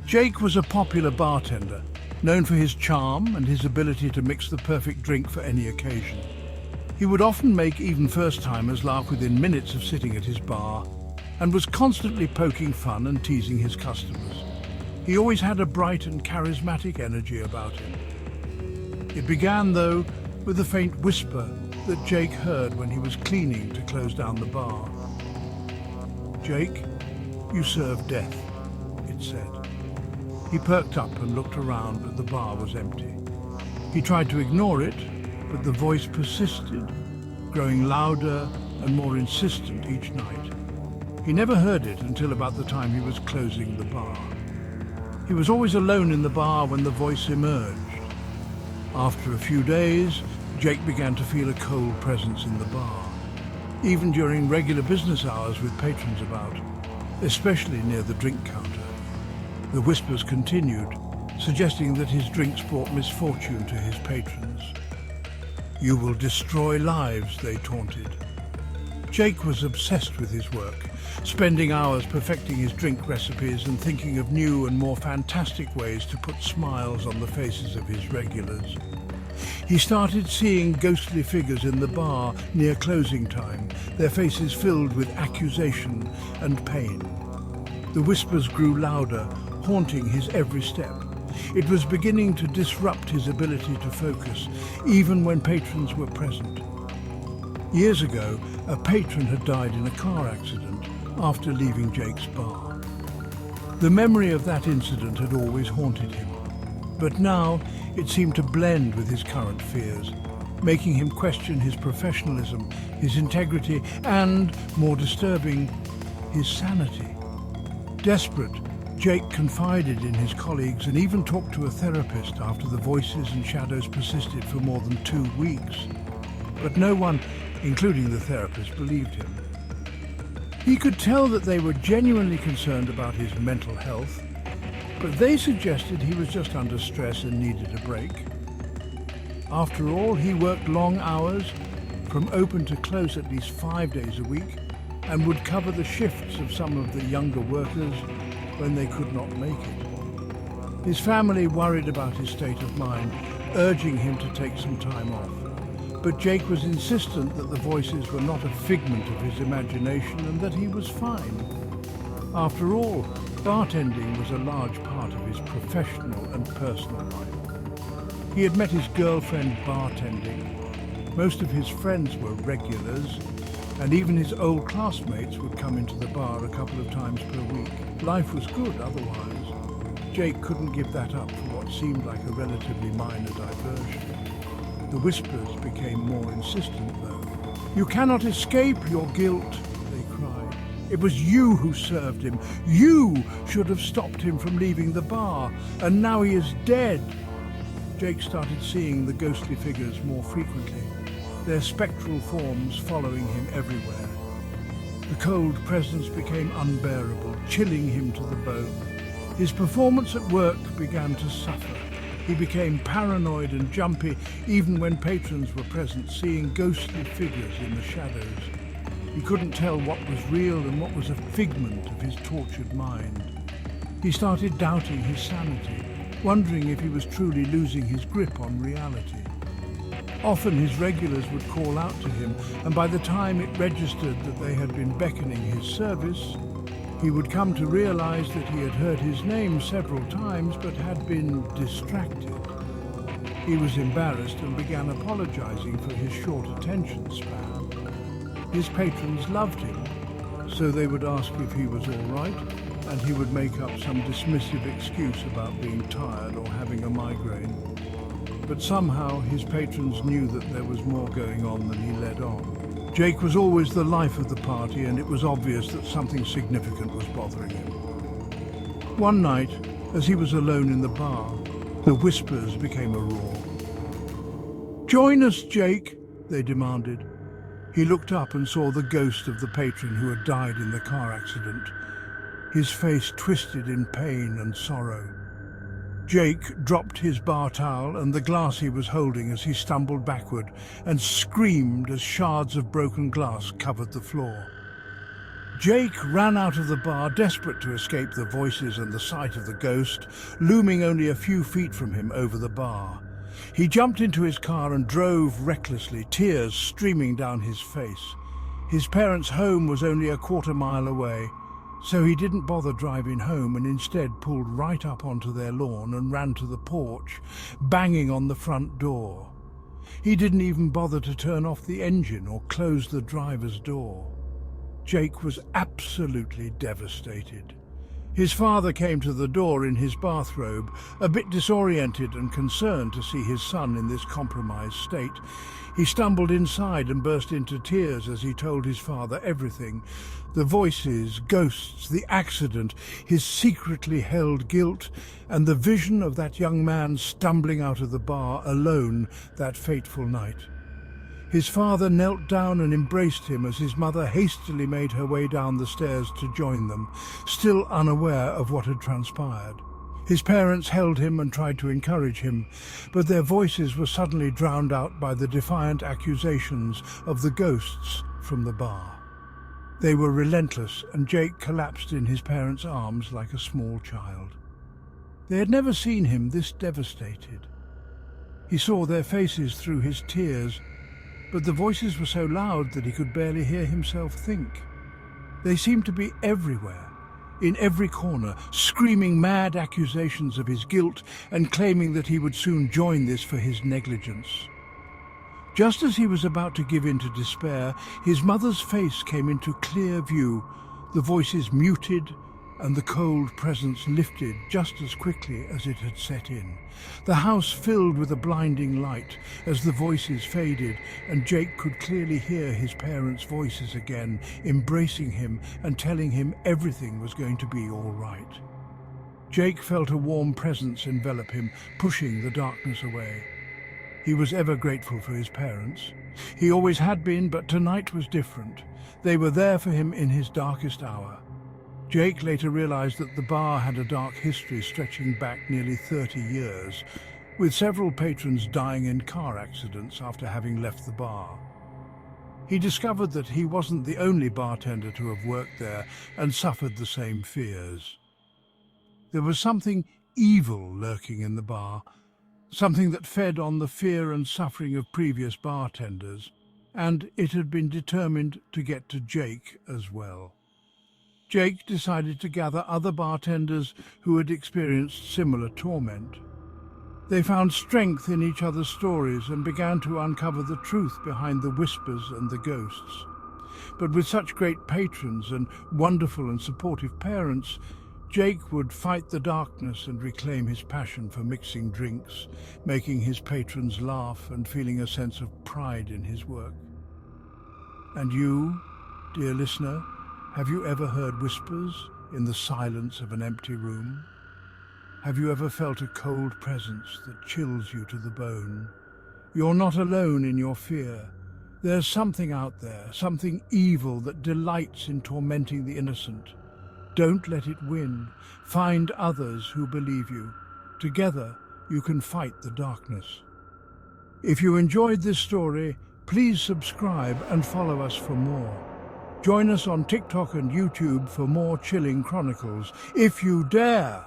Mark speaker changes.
Speaker 1: Jake was a popular bartender, known for his charm and his ability to mix the perfect drink for any occasion. He would often make even first-timers laugh within minutes of sitting at his bar, and was constantly poking fun and teasing his customers. He always had a bright and charismatic energy about him. It began, though, with a faint whisper that Jake heard when he was cleaning to close down the bar. "Jake, you serve death," it said. He perked up and looked around, but the bar was empty. He tried to ignore it, but the voice persisted, growing louder and more insistent each night. He never heard it until about the time he was closing the bar. He was always alone in the bar when the voice emerged. After a few days, Jake began to feel a cold presence in the bar, even during regular business hours with patrons about, especially near the drink counter. The whispers continued, suggesting that his drinks brought misfortune to his patrons. "You will destroy lives," they taunted. Jake was obsessed with his work, spending hours perfecting his drink recipes and thinking of new and more fantastic ways to put smiles on the faces of his regulars. He started seeing ghostly figures in the bar near closing time, their faces filled with accusation and pain. The whispers grew louder, haunting his every step. It was beginning to disrupt his ability to focus, even when patrons were present. Years ago, a patron had died in a car accident after leaving Jake's bar. The memory of that incident had always haunted him, but now it seemed to blend with his current fears, making him question his professionalism, his integrity, and, more disturbing, his sanity. Desperate, Jake confided in his colleagues and even talked to a therapist after the voices and shadows persisted for more than 2 weeks. But no one, including the therapist, believed him. He could tell that they were genuinely concerned about his mental health, but they suggested he was just under stress and needed a break. After all, he worked long hours, from open to close at least 5 days a week, and would cover the shifts of some of the younger workers when they could not make it. His family worried about his state of mind, urging him to take some time off. But Jake was insistent that the voices were not a figment of his imagination and that he was fine. After all, bartending was a large part of his professional and personal life. He had met his girlfriend bartending. Most of his friends were regulars, and even his old classmates would come into the bar a couple of times per week. Life was good otherwise. Jake couldn't give that up for what seemed like a relatively minor diversion. The whispers became more insistent, though. "You cannot escape your guilt," they cried. "It was you who served him. You should have stopped him from leaving the bar, and now he is dead." Jake started seeing the ghostly figures more frequently, their spectral forms following him everywhere. The cold presence became unbearable, chilling him to the bone. His performance at work began to suffer. He became paranoid and jumpy, even when patrons were present, seeing ghostly figures in the shadows. He couldn't tell what was real and what was a figment of his tortured mind. He started doubting his sanity, wondering if he was truly losing his grip on reality. Often his regulars would call out to him, and by the time it registered that they had been beckoning his service, he would come to realize that he had heard his name several times but had been distracted. He was embarrassed and began apologizing for his short attention span. His patrons loved him, so they would ask if he was all right, and he would make up some dismissive excuse about being tired or having a migraine. But somehow his patrons knew that there was more going on than he let on. Jake was always the life of the party, and it was obvious that something significant was bothering him. One night, as he was alone in the bar, the whispers became a roar. "Join us, Jake," they demanded. He looked up and saw the ghost of the patron who had died in the car accident, his face twisted in pain and sorrow. Jake dropped his bar towel and the glass he was holding as he stumbled backward and screamed as shards of broken glass covered the floor. Jake ran out of the bar, desperate to escape the voices and the sight of the ghost, looming only a few feet from him over the bar. He jumped into his car and drove recklessly, tears streaming down his face. His parents' home was only a quarter-mile away, so he didn't bother driving home and instead pulled right up onto their lawn and ran to the porch, banging on the front door. He didn't even bother to turn off the engine or close the driver's door. Jake was absolutely devastated. His father came to the door in his bathrobe, a bit disoriented and concerned to see his son in this compromised state. He stumbled inside and burst into tears as he told his father everything. The voices, ghosts, the accident, his secretly held guilt, and the vision of that young man stumbling out of the bar alone that fateful night. His father knelt down and embraced him as his mother hastily made her way down the stairs to join them, still unaware of what had transpired. His parents held him and tried to encourage him, but their voices were suddenly drowned out by the defiant accusations of the ghosts from the bar. They were relentless, and Jake collapsed in his parents' arms like a small child. They had never seen him this devastated. He saw their faces through his tears, but the voices were so loud that he could barely hear himself think. They seemed to be everywhere, in every corner, screaming mad accusations of his guilt and claiming that he would soon join this for his negligence. Just as he was about to give in to despair, his mother's face came into clear view, the voices muted and the cold presence lifted just as quickly as it had set in. The house filled with a blinding light as the voices faded, and Jake could clearly hear his parents' voices again, embracing him and telling him everything was going to be all right. Jake felt a warm presence envelop him, pushing the darkness away. He was ever grateful for his parents. He always had been, but tonight was different. They were there for him in his darkest hour. Jake later realized that the bar had a dark history stretching back nearly 30 years, with several patrons dying in car accidents after having left the bar. He discovered that he wasn't the only bartender to have worked there and suffered the same fears. There was something evil lurking in the bar, something that fed on the fear and suffering of previous bartenders, and it had been determined to get to Jake as well. Jake decided to gather other bartenders who had experienced similar torment. They found strength in each other's stories and began to uncover the truth behind the whispers and the ghosts. But with such great patrons and wonderful and supportive parents, Jake would fight the darkness and reclaim his passion for mixing drinks, making his patrons laugh and feeling a sense of pride in his work. And you, dear listener, have you ever heard whispers in the silence of an empty room? Have you ever felt a cold presence that chills you to the bone? You're not alone in your fear. There's something out there, something evil that delights in tormenting the innocent. Don't let it win. Find others who believe you. Together, you can fight the darkness. If you enjoyed this story, please subscribe and follow us for more. Join us on TikTok and YouTube for more Chilling Chronicles, if you dare.